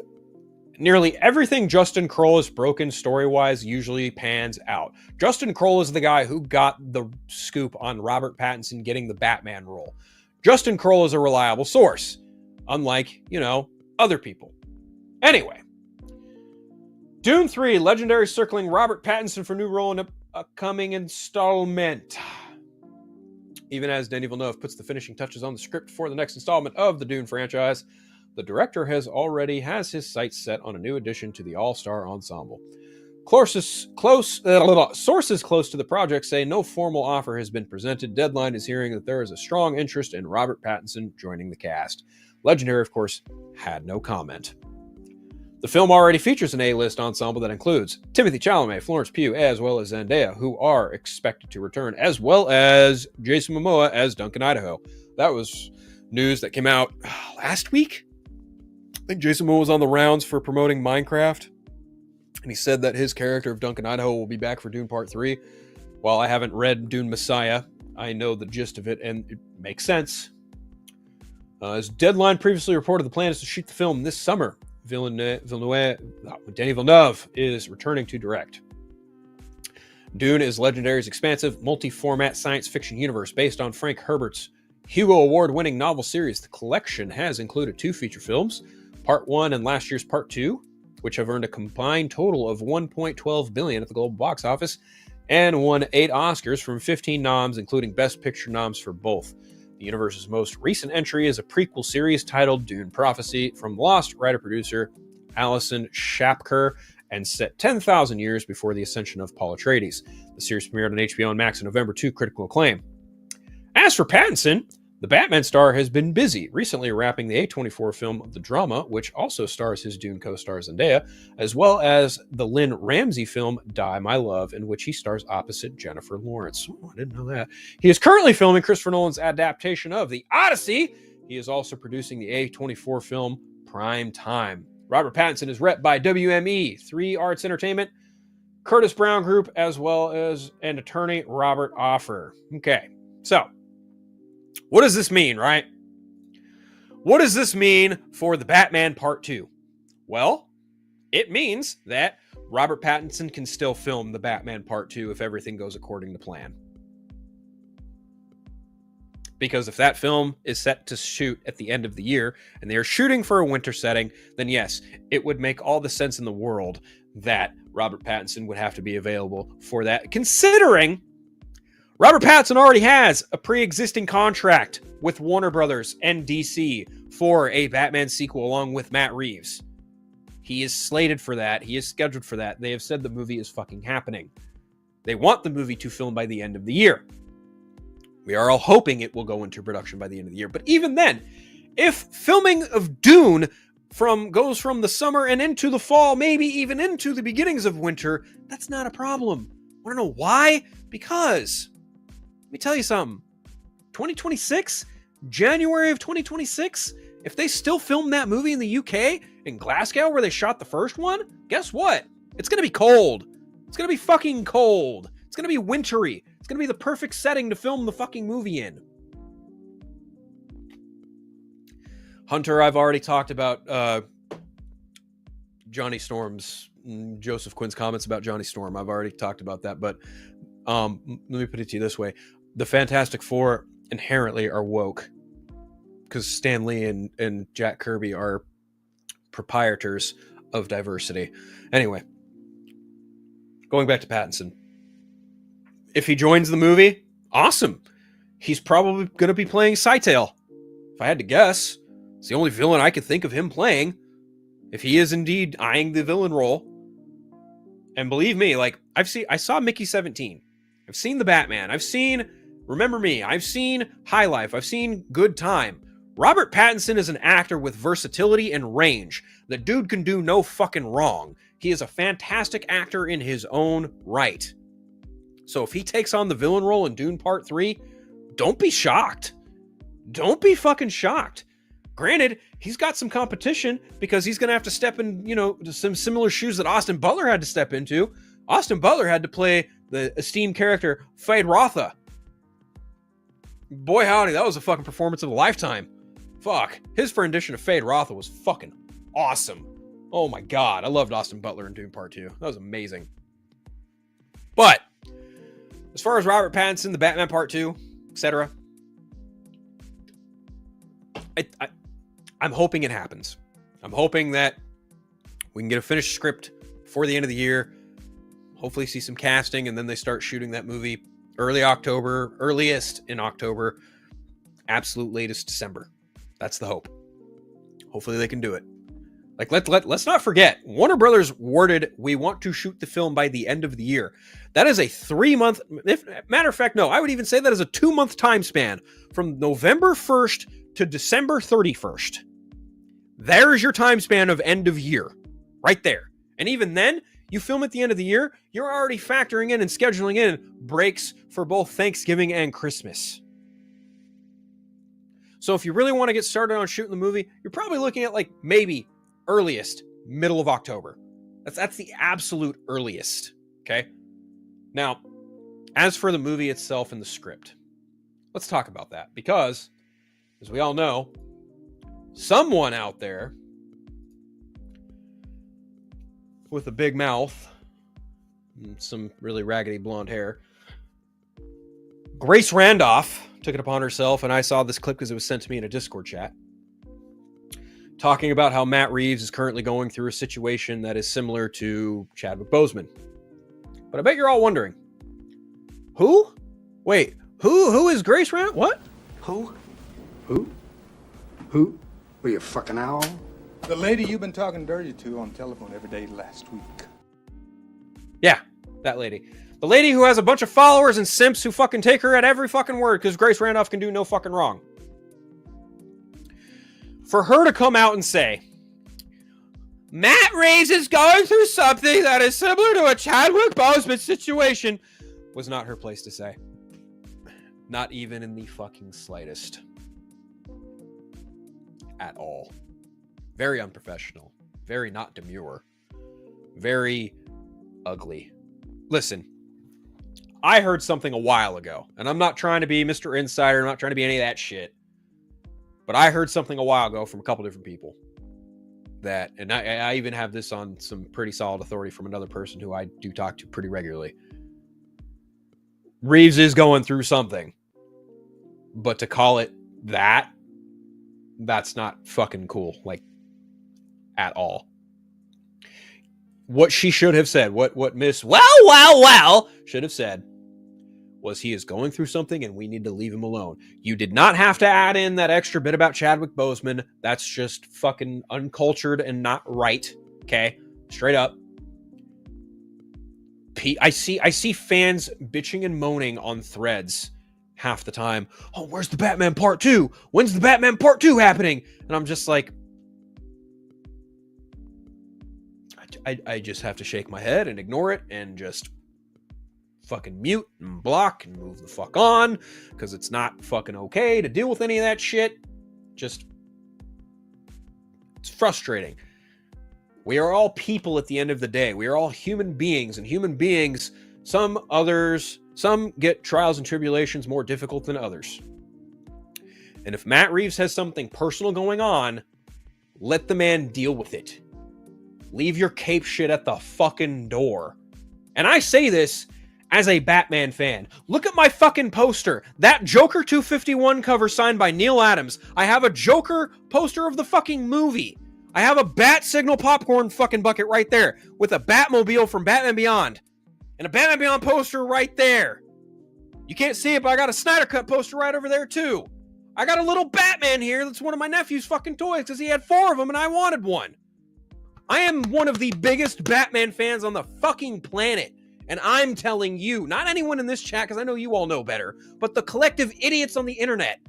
nearly everything Justin Kroll has broken story-wise usually pans out. Justin Kroll is the guy who got the scoop on Robert Pattinson getting the Batman role. Justin Kroll is a reliable source, unlike, other people. Anyway, Dune 3, Legendary circling Robert Pattinson for new role in upcoming installment. Even as Denis Villeneuve puts the finishing touches on the script for the next installment of the Dune franchise, the director has his sights set on a new addition to the all-star ensemble. Sources close to the project say no formal offer has been presented. Deadline is hearing that there is a strong interest in Robert Pattinson joining the cast. Legendary, of course, had no comment. The film already features an A-list ensemble that includes Timothée Chalamet, Florence Pugh, as well as Zendaya, who are expected to return, as well as Jason Momoa as Duncan Idaho. That was news that came out last week. I think Jason Momoa was on the rounds for promoting Minecraft, and he said that his character of Duncan Idaho will be back for Dune Part 3. While I haven't read Dune Messiah, I know the gist of it, and it makes sense. As Deadline previously reported, the plan is to shoot the film this summer. Denis Villeneuve is returning to direct. Dune is Legendary's expansive, multi-format science fiction universe based on Frank Herbert's Hugo Award-winning novel series. The collection has included 2 feature films, Part 1 and last year's Part 2, which have earned a combined total of $1.12 billion at the global box office and won 8 Oscars from 15 noms, including Best Picture noms for both. The universe's most recent entry is a prequel series titled Dune Prophecy from Lost writer-producer Alison Shapker and set 10,000 years before the ascension of Paul Atreides. The series premiered on HBO and Max in November to critical acclaim. As for Pattinson, the Batman star has been busy, recently wrapping the A24 film The Drama, which also stars his Dune co-star Zendaya, as well as the Lynn Ramsey film Die, My Love, in which he stars opposite Jennifer Lawrence. Oh, I didn't know that. He is currently filming Christopher Nolan's adaptation of The Odyssey. He is also producing the A24 film Prime Time. Robert Pattinson is rep by WME, 3 Arts Entertainment, Curtis Brown Group, as well as an attorney, Robert Offer. Okay, so what does this mean, right? What does this mean for the Batman Part 2? Well, it means that Robert Pattinson can still film the Batman Part 2 if everything goes according to plan. Because if that film is set to shoot at the end of the year and they are shooting for a winter setting, then yes, it would make all the sense in the world that Robert Pattinson would have to be available for that, considering Robert Pattinson already has a pre-existing contract with Warner Brothers and DC for a Batman sequel along with Matt Reeves. He is slated for that. He is scheduled for that. They have said the movie is fucking happening. They want the movie to film by the end of the year. We are all hoping it will go into production by the end of the year. But even then, if filming of Dune goes from the summer and into the fall, maybe even into the beginnings of winter, that's not a problem. Want to know why? Because, let me tell you something. 2026, January of 2026, if they still film that movie in the UK, in Glasgow, where they shot the first one, guess what? It's going to be cold. It's going to be fucking cold. It's going to be wintry. It's going to be the perfect setting to film the fucking movie in. Hunter, I've already talked about Johnny Storm's, Joseph Quinn's comments about Johnny Storm. I've already talked about that, but let me put it to you this way. The Fantastic Four inherently are woke because Stan Lee and Jack Kirby are proprietors of diversity. Anyway, going back to Pattinson. If he joins the movie, awesome. He's probably going to be playing Cytail. If I had to guess, it's the only villain I could think of him playing. If he is indeed eyeing the villain role. And believe me, like I saw Mickey 17. I've seen The Batman. I've seen Remember Me. I've seen High Life. I've seen Good Time. Robert Pattinson is an actor with versatility and range. The dude can do no fucking wrong. He is a fantastic actor in his own right. So if he takes on the villain role in Dune Part 3, don't be shocked. Don't be fucking shocked. Granted, he's got some competition because he's going to have to step in, some similar shoes that Austin Butler had to step into. Austin Butler had to play the esteemed character Feyd-Rautha. Boy howdy, that was a fucking performance of a lifetime. Fuck. His rendition of Feyd-Rautha was fucking awesome. Oh my god, I loved Austin Butler in Dune Part 2. That was amazing. But as far as Robert Pattinson, the Batman Part 2, etc., I'm hoping it happens. I'm hoping that we can get a finished script before the end of the year. Hopefully see some casting, and then they start shooting that movie early October, earliest in October, absolute latest December. That's the hope. Hopefully they can do it. Like, let's not forget, Warner Brothers worded, we want to shoot the film by the end of the year. That is a 3-month, matter of fact, no, I would even say that is a 2-month time span from November 1st to December 31st. There's your time span of end of year, right there. And even then, you film at the end of the year, you're already factoring in and scheduling in breaks for both Thanksgiving and Christmas. So if you really want to get started on shooting the movie, you're probably looking at like maybe earliest middle of October. That's the absolute earliest. Okay. Now, as for the movie itself and the script, let's talk about that because, as we all know, someone out there with a big mouth and some really raggedy blonde hair, Grace Randolph, took it upon herself, and I saw this clip because it was sent to me in a Discord chat, talking about how Matt Reeves is currently going through a situation that is similar to Chadwick Boseman. But I bet you're all wondering, who? Wait, who is Grace Randolph? What? Who? Were you a fucking owl? The lady you've been talking dirty to on telephone every day last week. Yeah, that lady. The lady who has a bunch of followers and simps who fucking take her at every fucking word because Grace Randolph can do no fucking wrong. For her to come out and say, Matt Reeves is going through something that is similar to a Chadwick Boseman situation, was not her place to say. Not even in the fucking slightest. At all. Very unprofessional. Very not demure. Very ugly. Listen, I heard something a while ago, and I'm not trying to be Mr. Insider, I'm not trying to be any of that shit, but I heard something a while ago from a couple different people that, and I even have this on some pretty solid authority from another person who I do talk to pretty regularly. Reeves is going through something, but to call it that's not fucking cool, like, at all. What she should have said, what Miss Well should have said was, he is going through something and we need to leave him alone. You did not have to add in that extra bit about Chadwick Boseman. That's just fucking uncultured and not right. Okay? Straight up. I see fans bitching and moaning on threads half the time. Oh, where's the Batman Part 2? When's the Batman Part 2 happening? And I'm just like, I just have to shake my head and ignore it and just fucking mute and block and move the fuck on, because it's not fucking okay to deal with any of that shit. Just, it's frustrating. We are all people at the end of the day. We are all human beings, and human beings, some get trials and tribulations more difficult than others. And if Matt Reeves has something personal going on, let the man deal with it. Leave your cape shit at the fucking door. And I say this as a Batman fan. Look at my fucking poster. That Joker 251 cover signed by Neil Adams. I have a Joker poster of the fucking movie. I have a Bat Signal popcorn fucking bucket right there with a Batmobile from Batman Beyond. And a Batman Beyond poster right there. You can't see it, but I got a Snyder Cut poster right over there too. I got a little Batman here that's one of my nephew's fucking toys because he had 4 of them and I wanted one. I am one of the biggest Batman fans on the fucking planet. And I'm telling you, not anyone in this chat, because I know you all know better, but the collective idiots on the internet,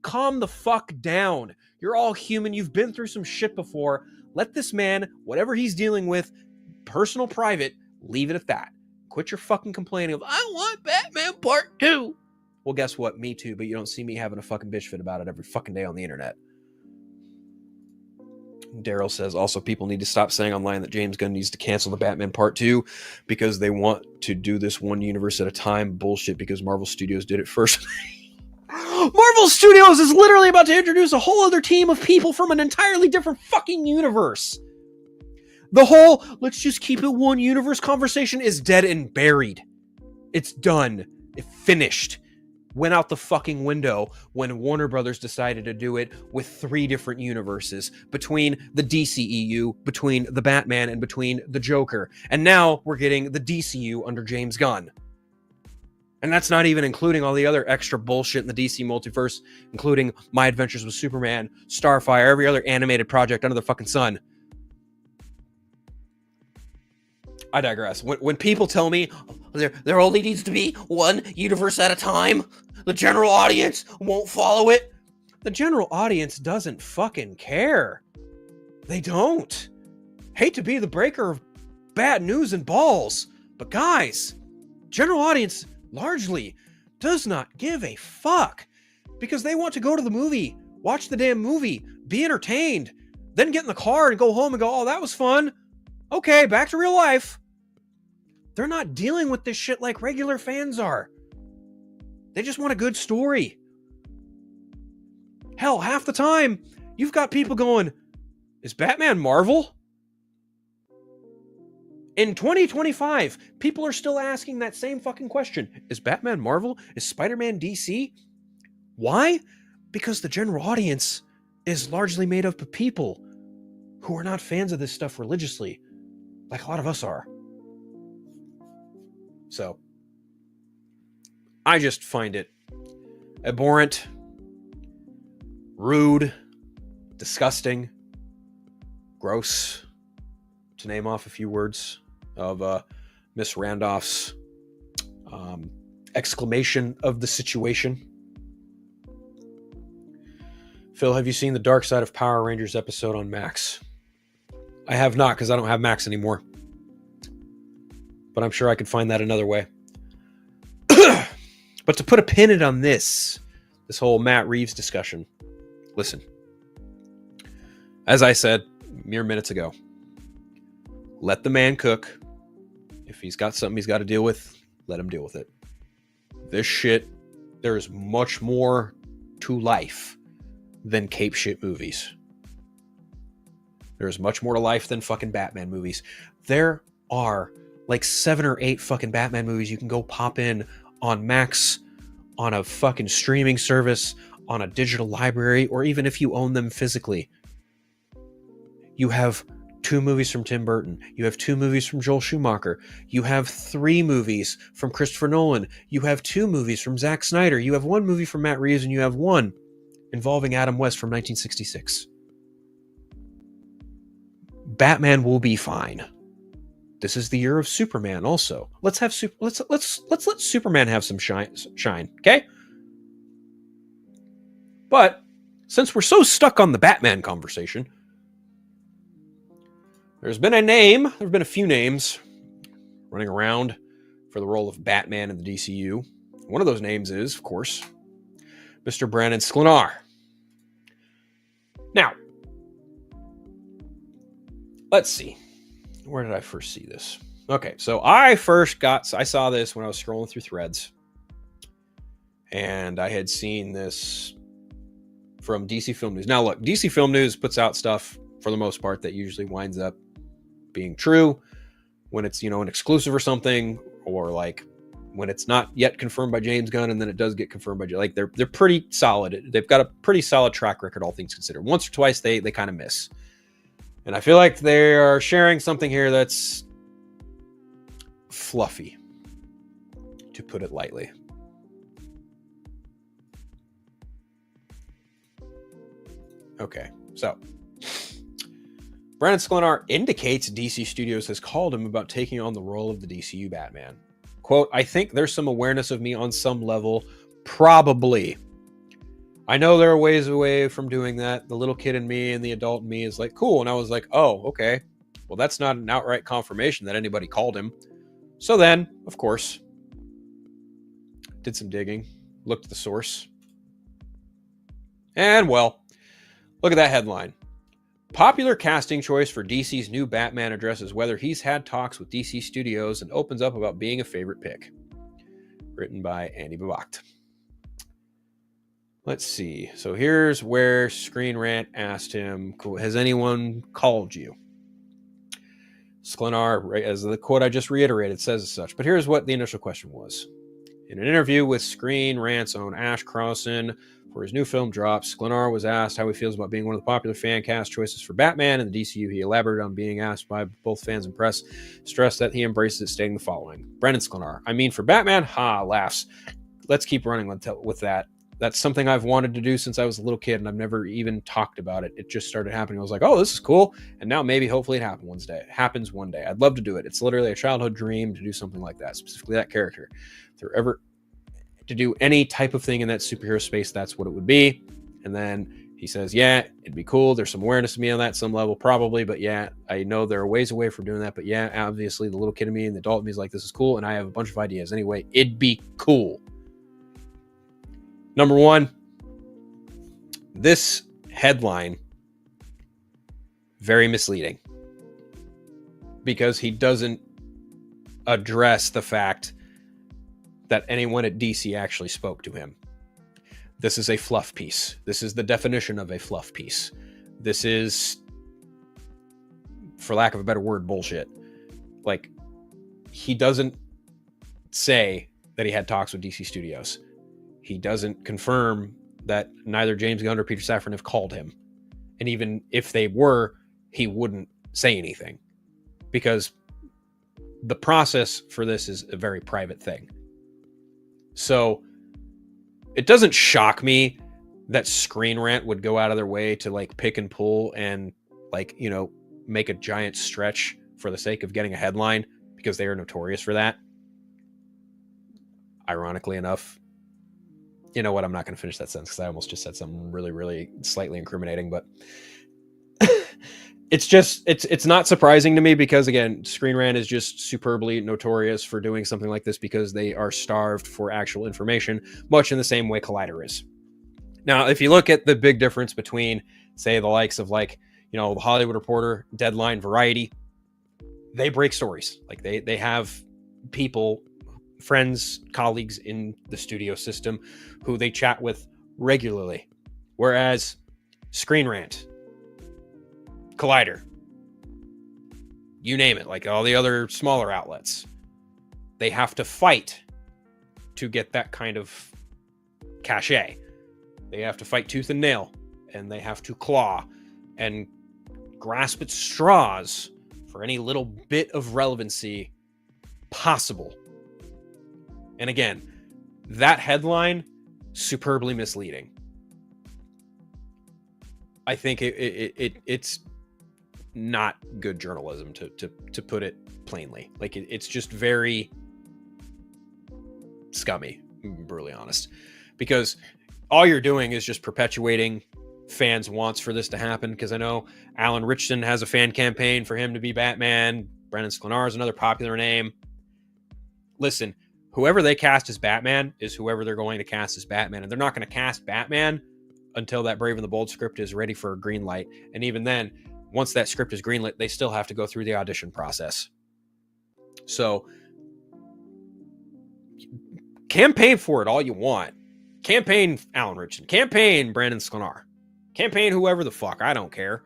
calm the fuck down. You're all human. You've been through some shit before. Let this man, whatever he's dealing with, personal, private, leave it at that. Quit your fucking complaining of, I want Batman Part 2. Well, guess what? Me too, but you don't see me having a fucking bitch fit about it every fucking day on the internet. Daryl says, also, people need to stop saying online that James Gunn needs to cancel the Batman Part 2 because they want to do this one universe at a time. Bullshit, because Marvel Studios did it first. Marvel Studios is literally about to introduce a whole other team of people from an entirely different fucking universe. The whole, let's just keep it one universe conversation is dead and buried. It's done. It finished. Went out the fucking window when Warner Brothers decided to do it with 3 different universes between the DCEU, between the Batman, and between the Joker. And now we're getting the DCU under James Gunn. And that's not even including all the other extra bullshit in the DC multiverse, including My Adventures with Superman, Starfire, every other animated project under the fucking sun. I digress. When people tell me there only needs to be one universe at a time, the general audience won't follow it. The general audience doesn't fucking care. They don't. Hate to be the breaker of bad news and balls, but guys, general audience largely does not give a fuck because they want to go to the movie, watch the damn movie, be entertained, then get in the car and go home and go, oh, that was fun. Okay, back to real life. They're not dealing with this shit like regular fans are. They just want a good story. Hell, half the time, you've got people going, is Batman Marvel? In 2025, people are still asking that same fucking question. Is Batman Marvel? Is Spider-Man DC? Why? Because the general audience is largely made up of people who are not fans of this stuff religiously, like a lot of us are. So, I just find it abhorrent, rude, disgusting, gross, to name off a few words of Miss Randolph's exclamation of the situation. Phil, have you seen the Dark Side of Power Rangers episode on Max? I have not, because I don't have Max anymore. But I'm sure I could find that another way. But to put a pin in on this whole Matt Reeves discussion, listen. As I said mere minutes ago, let the man cook. If he's got something he's got to deal with, let him deal with it. This shit, there is much more to life than cape shit movies. There's much more to life than fucking Batman movies. There are like 7 or 8 fucking Batman movies you can go pop in on Max, on a fucking streaming service, on a digital library, or even if you own them physically. You have 2 movies from Tim Burton. You have 2 movies from Joel Schumacher. You have 3 movies from Christopher Nolan. You have 2 movies from Zack Snyder. You have 1 movie from Matt Reeves, and you have 1 involving Adam West from 1966. Batman will be fine. This is the year of Superman also. Let's let Superman have some shine, okay? But since we're so stuck on the Batman conversation, there's been a few names running around for the role of Batman in the DCU. One of those names is, of course, Mr. Brandon Sklenar. Now, let's see. Where did I first see this? Okay, so I saw this when I was scrolling through Threads. And I had seen this from DC Film News. Now, look, DC Film News puts out stuff, for the most part, that usually winds up being true when it's, an exclusive or something, or like when it's not yet confirmed by James Gunn and then it does get confirmed by, like, they're pretty solid. They've got a pretty solid track record, all things considered. Once or twice they kind of miss. And I feel like they are sharing something here that's fluffy, to put it lightly. Okay, so Brandon Sklenar indicates DC Studios has called him about taking on the role of the DCU Batman. Quote, I think there's some awareness of me on some level, probably. I know there are ways away from doing that. The little kid in me and the adult in me is like, cool. And I was like, oh, okay. Well, that's not an outright confirmation that anybody called him. So then, of course, did some digging, looked at the source. And, well, look at that headline. Popular casting choice for DC's new Batman addresses whether he's had talks with DC Studios and opens up about being a favorite pick. Written by Andy Babacht. Let's see. So here's where Screen Rant asked him, has anyone called you? Sklenar, as the quote I just reiterated, says as such. But here's what the initial question was. In an interview with Screen Rant's own Ash Crossan for his new film drops, Sklenar was asked how he feels about being one of the popular fan cast choices for Batman in the DCU. He elaborated on being asked by both fans and press, stressed that he embraces it, stating the following. Brandon Sklenar, I mean, for Batman? Ha, laughs. Let's keep running with that. That's something I've wanted to do since I was a little kid, and I've never even talked about it. It just started happening. I was like, oh, this is cool. And now maybe, hopefully, it happens one day. I'd love to do it. It's literally a childhood dream to do something like that, specifically that character. If there ever to do any type of thing in that superhero space, that's what it would be. And then he says, yeah, it'd be cool. There's some awareness to me on that, some level, probably. But yeah, I know there are ways away from doing that. But yeah, obviously, the little kid in me and the adult in me is like, this is cool. And I have a bunch of ideas. Anyway, it'd be cool. Number one, this headline, very misleading because he doesn't address the fact that anyone at DC actually spoke to him. This is a fluff piece. This is the definition of a fluff piece. This is, for lack of a better word, bullshit. Like, he doesn't say that he had talks with DC Studios. He doesn't confirm that neither James Gunn or Peter Safran have called him. And even if they were, he wouldn't say anything because the process for this is a very private thing. So it doesn't shock me that Screen Rant would go out of their way to like pick and pull and like, make a giant stretch for the sake of getting a headline because they are notorious for that. Ironically enough, you know what? I'm not going to finish that sentence because I almost just said something really, really slightly incriminating, but it's not surprising to me because, again, Screen Rant is just superbly notorious for doing something like this because they are starved for actual information, much in the same way Collider is. Now, if you look at the big difference between, say, the likes of the Hollywood Reporter, Deadline, Variety, they break stories. Like they have people, friends, colleagues in the studio system who they chat with regularly. Whereas Screen Rant, Collider, you name it, like all the other smaller outlets, they have to fight to get that kind of cachet. They have to fight tooth and nail, and they have to claw and grasp at straws for any little bit of relevancy possible. And again, that headline, superbly misleading. I think it's not good journalism, to put it plainly. Like it's just very scummy, brutally honest, because all you're doing is just perpetuating fans' wants for this to happen. Because I know Alan Richardson has a fan campaign for him to be Batman. Brandon Sklenar is another popular name. listen, whoever they cast as Batman is whoever they're going to cast as Batman. And they're not going to cast Batman until that Brave and the Bold script is ready for a green light. And even then, once that script is greenlit, they still have to go through the audition process. So campaign for it all you want. Campaign Alan Richardson. Campaign Brandon Sklenar. Campaign whoever the fuck. I don't care.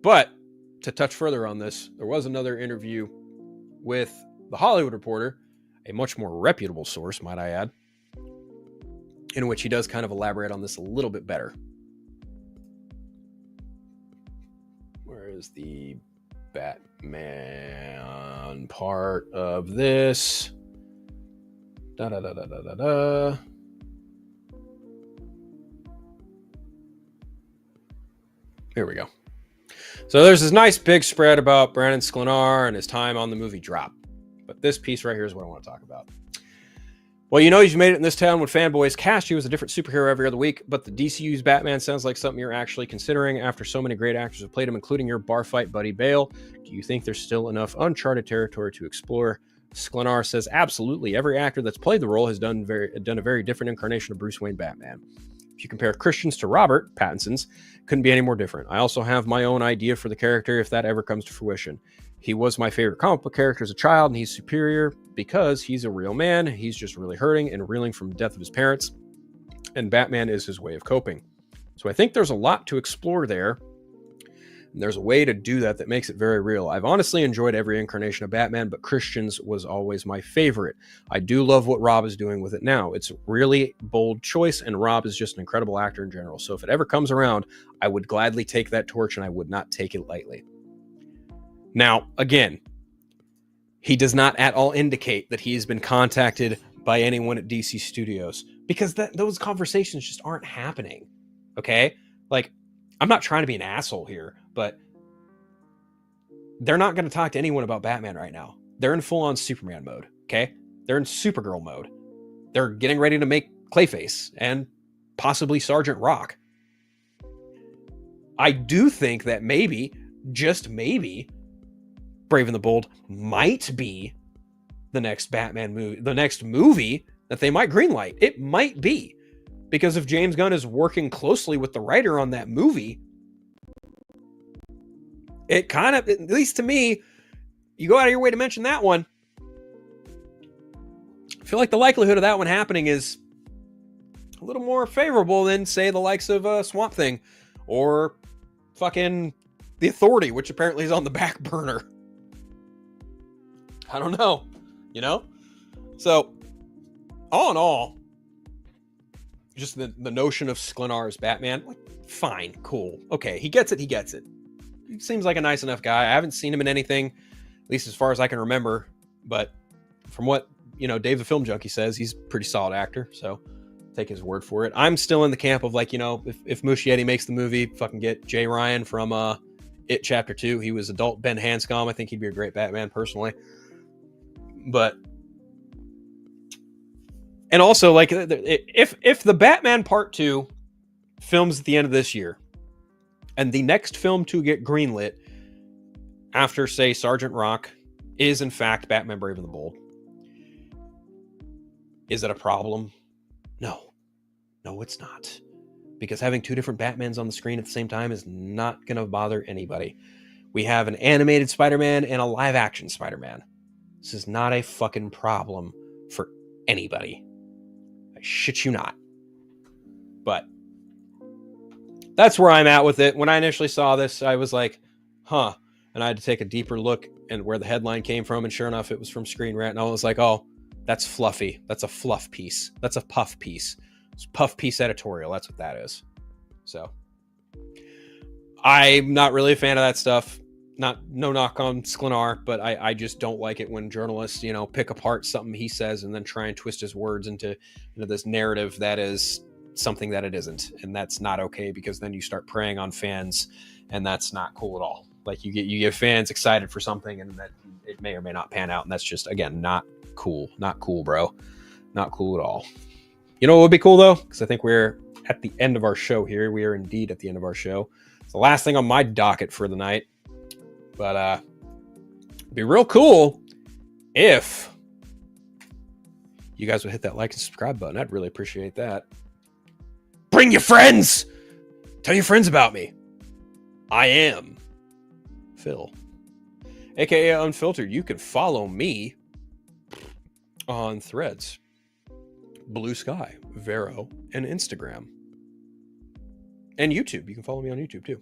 But to touch further on this, there was another interview with The Hollywood Reporter, a much more reputable source, might I add, in which he does kind of elaborate on this a little bit better. Where is the Batman part of this? Here we go. So there's this nice big spread about Brandon Sklenar and his time on the movie Drop. But this piece right here is what I want to talk about. Well, you know you've made it in this town when fanboys cast you as a different superhero every other week, but the DCU's Batman sounds like something you're actually considering after so many great actors have played him, including your bar fight buddy Bale. Do you think there's still enough uncharted territory to explore? Sklenar says, absolutely. Every actor that's played the role has done a very different incarnation of Bruce Wayne Batman. If you compare Christian's to Robert Pattinson's, couldn't be any more different. I also have my own idea for the character if that ever comes to fruition. He was my favorite comic book character as a child, and he's superior because he's a real man. He's just really hurting and reeling from the death of his parents, and Batman is his way of coping. So I think there's a lot to explore there. And there's a way to do that makes it very real. I've honestly enjoyed every incarnation of Batman, but Christian's was always my favorite. I do love what Rob is doing with it now. It's a really bold choice, and Rob is just an incredible actor in general. So if it ever comes around, I would gladly take that torch, and I would not take it lightly. Now, again, he does not at all indicate that he's been contacted by anyone at DC Studios, because those conversations just aren't happening. Okay? Like, I'm not trying to be an asshole here, but they're not going to talk to anyone about Batman right now. They're in full-on Superman mode, okay? They're in Supergirl mode. They're getting ready to make Clayface and possibly Sergeant Rock. I do think that maybe, just maybe, Brave and the Bold might be the next Batman movie, the next movie that they might greenlight. It might be. Because if James Gunn is working closely with the writer on that movie, it kind of, at least to me, you go out of your way to mention that one. I feel like the likelihood of that one happening is a little more favorable than, say, the likes of Swamp Thing or fucking The Authority, which apparently is on the back burner. I don't know, you know? So, all in all, just the notion of Sklenar as Batman, like, fine, cool. Okay, he gets it. He seems like a nice enough guy. I haven't seen him in anything, at least as far as I can remember. But from what, Dave the Film Junkie says, he's a pretty solid actor. So take his word for it. I'm still in the camp of, like, if Muschietti makes the movie, fucking get Jay Ryan from It Chapter 2. He was adult Ben Hanscom. I think he'd be a great Batman personally. But... And also, like, if the Batman Part 2 films at the end of this year, and the next film to get greenlit after, say, Sergeant Rock is, in fact, Batman Brave and the Bold, is it a problem? No. No, it's not. Because having two different Batmans on the screen at the same time is not going to bother anybody. We have an animated Spider-Man and a live-action Spider-Man. This is not a fucking problem for anybody. Shit you not. But that's where I'm at with it. When I initially saw this, I was like, huh. And I had to take a deeper look at where the headline came from. And sure enough, it was from Screen Rant. And I was like, oh, that's fluffy. That's a fluff piece. That's a puff piece. It's puff piece editorial. That's what that is. So I'm not really a fan of that stuff. No knock on Sklenar, but I just don't like it when journalists, pick apart something he says and then try and twist his words into this narrative that is something that it isn't. And that's not okay, because then you start preying on fans, and that's not cool at all. Like, you get fans excited for something, and that it may or may not pan out, and that's just, again, not cool. Not cool, bro. Not cool at all. You know what would be cool, though? Because I think we're at the end of our show here. We are indeed at the end of our show. It's the last thing on my docket for the night. But be real cool if you guys would hit that like and subscribe button. I'd really appreciate that. Bring your friends. Tell your friends about me. I am Phil, aka Unfiltered. You can follow me on Threads, Blue Sky, Vero, and Instagram. And YouTube. You can follow me on YouTube too.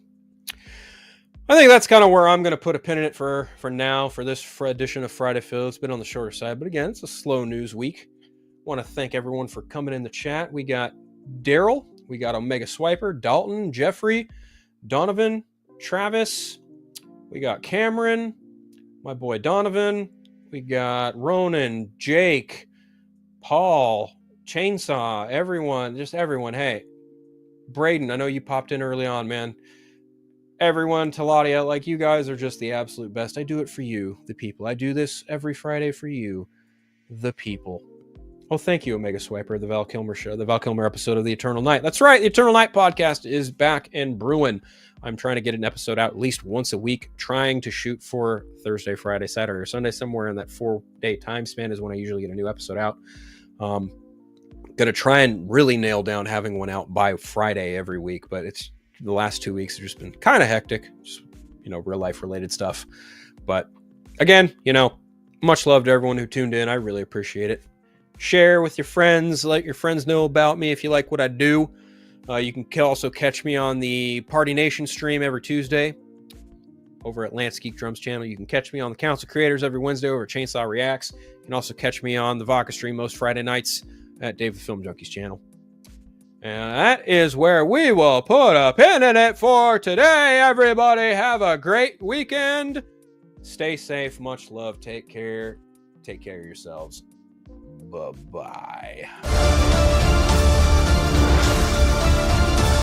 I think that's kind of where I'm going to put a pin in it for now, for this edition of Friday Phil. It's been on the shorter side, but again, it's a slow news week. I want to thank everyone for coming in the chat. We got Daryl, we got Omega Swiper, Dalton, Jeffrey, Donovan, Travis, we got Cameron, my boy Donovan, we got Ronan, Jake, Paul, Chainsaw, everyone, just everyone. Hey, Braden, I know you popped in early on, man. Everyone, Taladia, like, you guys are just the absolute best. I do it for you, the people. I do this every Friday for you, the people. Oh, thank you, Omega Swiper, the Val Kilmer show, the Val Kilmer episode of The Eternal Night. That's right, the Eternal Night podcast is back and brewing. I'm trying to get an episode out at least once a week, trying to shoot for Thursday, Friday, Saturday, or Sunday. Somewhere in that 4-day time span is when I usually get a new episode out. Gonna try and really nail down having one out by Friday every week, but it's the last 2 weeks have just been kind of hectic, just, real life related stuff. But again, much love to everyone who tuned in. I really appreciate it. Share with your friends, let your friends know about me if you like what I do. You can also catch me on the Party Nation stream every Tuesday over at Lance Geek Drums channel. You can catch me on the Council Creators every Wednesday over at Chainsaw Reacts. You can also catch me on the Vodka stream most Friday nights at Dave the Film Junkies channel. And that is where we will put a pin in it for today. Everybody have a great weekend. Stay safe. Much love. Take care. Take care of yourselves. Bye-bye.